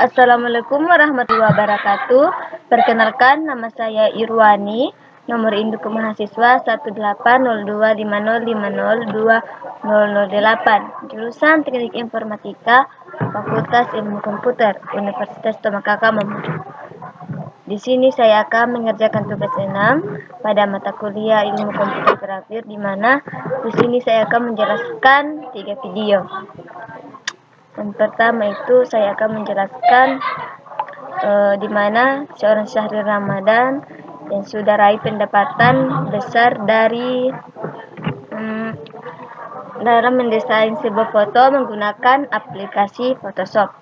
Assalamualaikum warahmatullahi wabarakatuh. Perkenalkan, nama saya Irwani. Nomor induk mahasiswa 1802505020008. Jurusan Teknik Informatika, Fakultas Ilmu Komputer, Universitas Tomakaka Mamuju. Di sini saya akan mengerjakan tugas 6 pada mata kuliah Ilmu Komputer Terakhir, di mana di sini saya akan menjelaskan 3 video. Yang pertama itu saya akan menjelaskan di mana seorang Syahril Ramadan yang sudah raih pendapatan besar dari dalam mendesain sebuah foto menggunakan aplikasi Photoshop.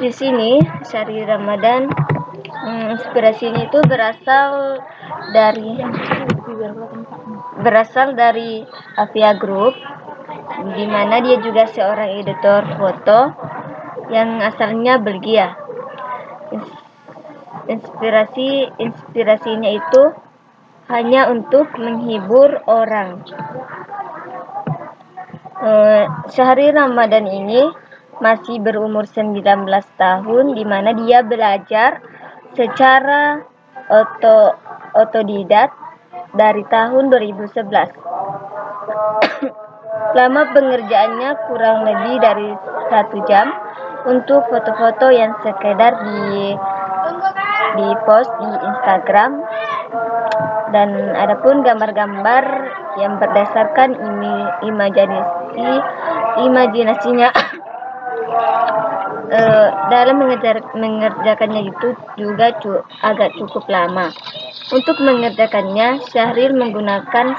Di sini Syahril Ramadan inspirasinya itu berasal dari Avia Group, di mana dia juga seorang editor foto yang asalnya Belgia. Inspirasinya itu hanya untuk menghibur orang. Syahril Ramadan ini masih berumur 19 tahun, di mana dia belajar secara otodidak dari tahun 2011. Lama pengerjaannya kurang lebih dari 1 jam untuk foto-foto yang sekedar di post di Instagram, dan adapun gambar-gambar yang berdasarkan imajinasinya dalam mengerjakannya itu juga agak cukup lama. Untuk mengerjakannya, Syahril menggunakan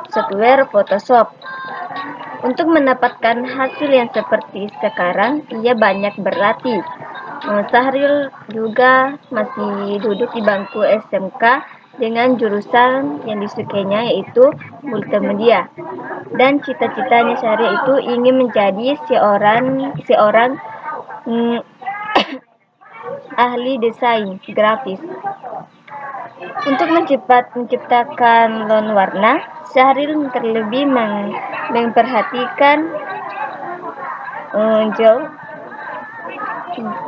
software Photoshop. Untuk mendapatkan hasil yang seperti sekarang, ia banyak berlatih. Syahril juga masih duduk di bangku SMK dengan jurusan yang disukainya, yaitu multimedia. Dan cita-citanya Syahril itu ingin menjadi seorang ahli desain grafis. Untuk menciptakan lone warna, Syahril terlebih memperhatikan jauh.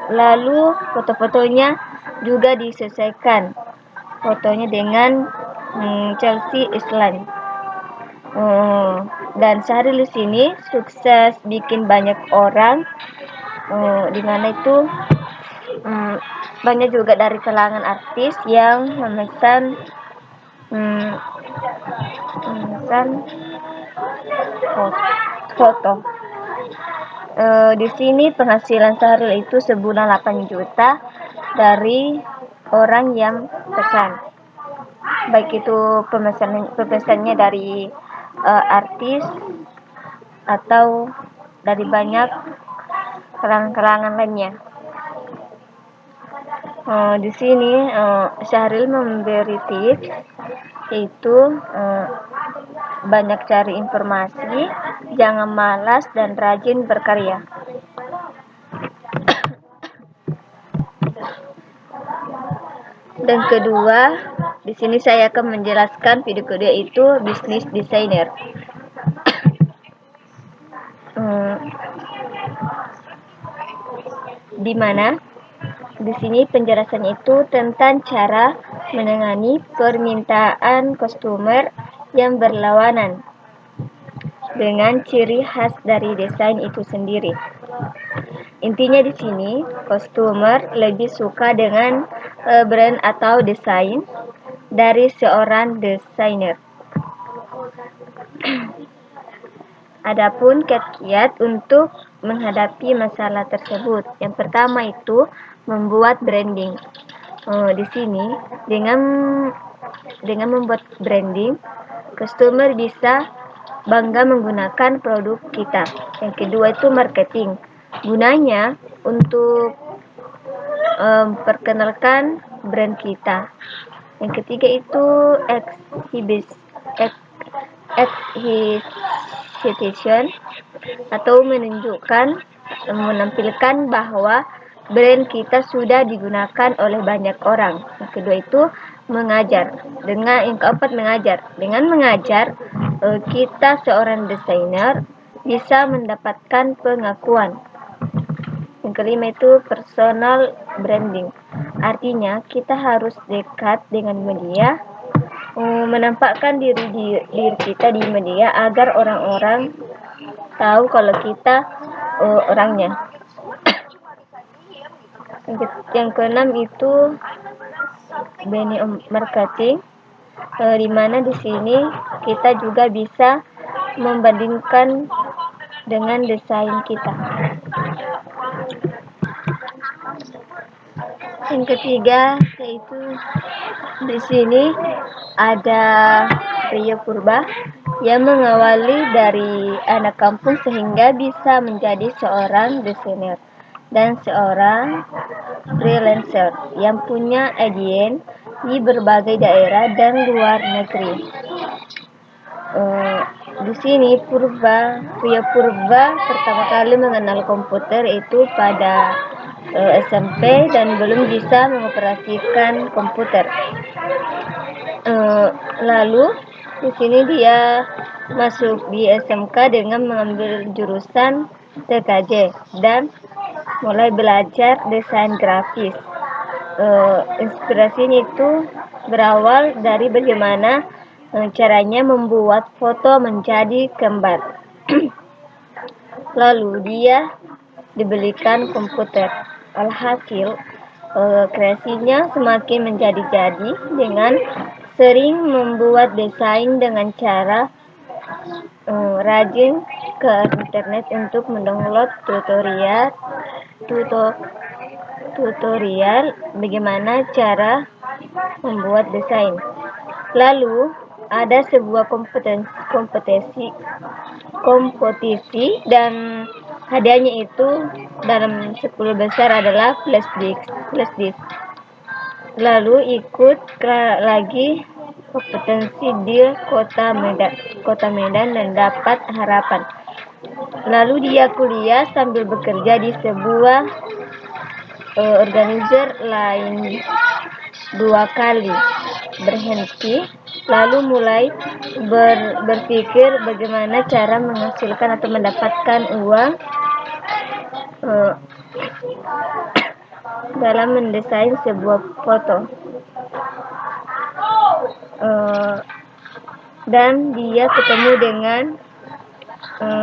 Lalu foto-fotonya juga disesuaikan fotonya dengan Chelsea Island. Dan Syahril di sini sukses bikin banyak orang, di mana itu banyak juga dari kalangan artis yang memesan foto. Di sini penghasilan Syahril itu sebulan 8 juta dari orang yang pesan, baik itu pemesannya dari artis atau dari banyak kalangan lainnya. Di sini Syahril memberi tips, yaitu banyak cari informasi, jangan malas, dan rajin berkarya. Dan kedua, di sini saya akan menjelaskan video kedua, itu bisnis designer. Di mana di sini penjelasannya itu tentang cara menangani permintaan customer yang berlawanan dengan ciri khas dari desain itu sendiri. Intinya di sini, customer lebih suka dengan brand atau desain dari seorang desainer. Adapun kiat-kiat untuk menghadapi masalah tersebut. Yang pertama itu membuat branding. Di sini dengan membuat branding, customer bisa bangga menggunakan produk kita. Yang kedua itu marketing. Gunanya untuk perkenalkan brand kita. Yang ketiga itu exhibition atau menampilkan bahwa brand kita sudah digunakan oleh banyak orang. Yang kedua itu mengajar. Yang keempat mengajar. Dengan mengajar, kita seorang desainer bisa mendapatkan pengakuan. Yang kelima itu personal branding. Artinya kita harus dekat dengan media, menampakkan diri kita di media agar orang-orang tahu kalau kita orangnya. Yang keenam itu brand marketing, di mana di sini kita juga bisa membandingkan dengan desain kita. Yang ketiga yaitu di sini ada Rio Purba yang mengawali dari anak kampung sehingga bisa menjadi seorang desainer dan seorang freelancer yang punya audiens di berbagai daerah dan luar negeri. Di sini Rio Purba pertama kali mengenal komputer itu pada SMP dan belum bisa mengoperasikan komputer. Lalu di sini dia masuk di SMK dengan mengambil jurusan TKJ dan mulai belajar desain grafis. Inspirasinya itu berawal dari bagaimana caranya membuat foto menjadi gambar. Lalu dia dibelikan komputer. Alhasil kreasinya semakin menjadi-jadi dengan sering membuat desain dengan cara rajin ke internet untuk mendownload tutorial bagaimana cara membuat desain. Lalu ada sebuah kompetisi dan hadiahnya itu dalam 10 besar adalah flash disk. Lalu ikut lagi kompetensi di kota Medan dan dapat harapan. Lalu dia kuliah sambil bekerja di sebuah organizer lain 2 kali berhenti, lalu mulai berpikir bagaimana cara menghasilkan atau mendapatkan uang dalam mendesain sebuah foto. Dan dia ketemu dengan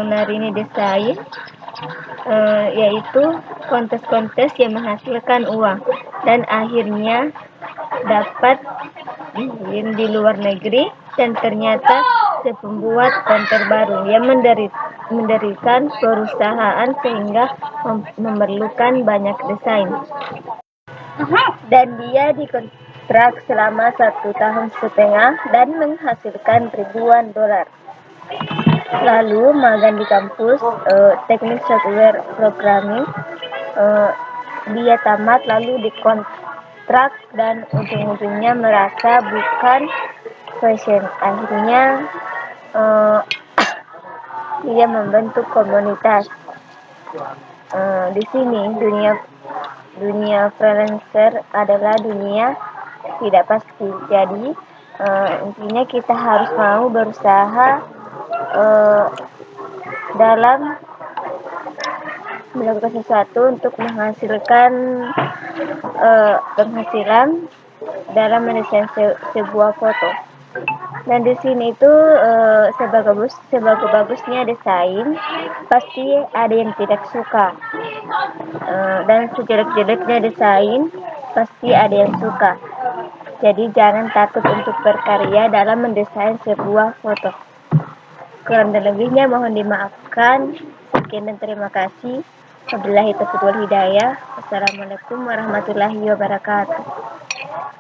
Narini Desain, yaitu kontes-kontes yang menghasilkan uang, dan akhirnya dapat di luar negeri dan ternyata pembuat konten baru yang mendirikan perusahaan sehingga memerlukan banyak desain. Dan dia dikontrak selama 1,5 tahun dan menghasilkan ribuan dolar. Lalu magang di kampus teknik software programming, dia tamat lalu dikontrak dan ujung-ujungnya merasa bukan passion. Akhirnya dia membentuk komunitas. Di sini dunia freelancer adalah dunia tidak pasti. Jadi intinya kita harus mau berusaha dalam melakukan sesuatu untuk menghasilkan penghasilan dalam mendesain sebuah foto. Dan di sini itu sebagus-bagusnya desain pasti ada yang tidak suka, dan sejelek-jeleknya desain pasti ada yang suka. Jadi jangan takut untuk berkarya dalam mendesain sebuah foto. Kurang dan lebihnya mohon dimaafkan. Sekian dan terima kasih. Wabillahi taufiq wal hidayah. Wassalamualaikum warahmatullahi wabarakatuh.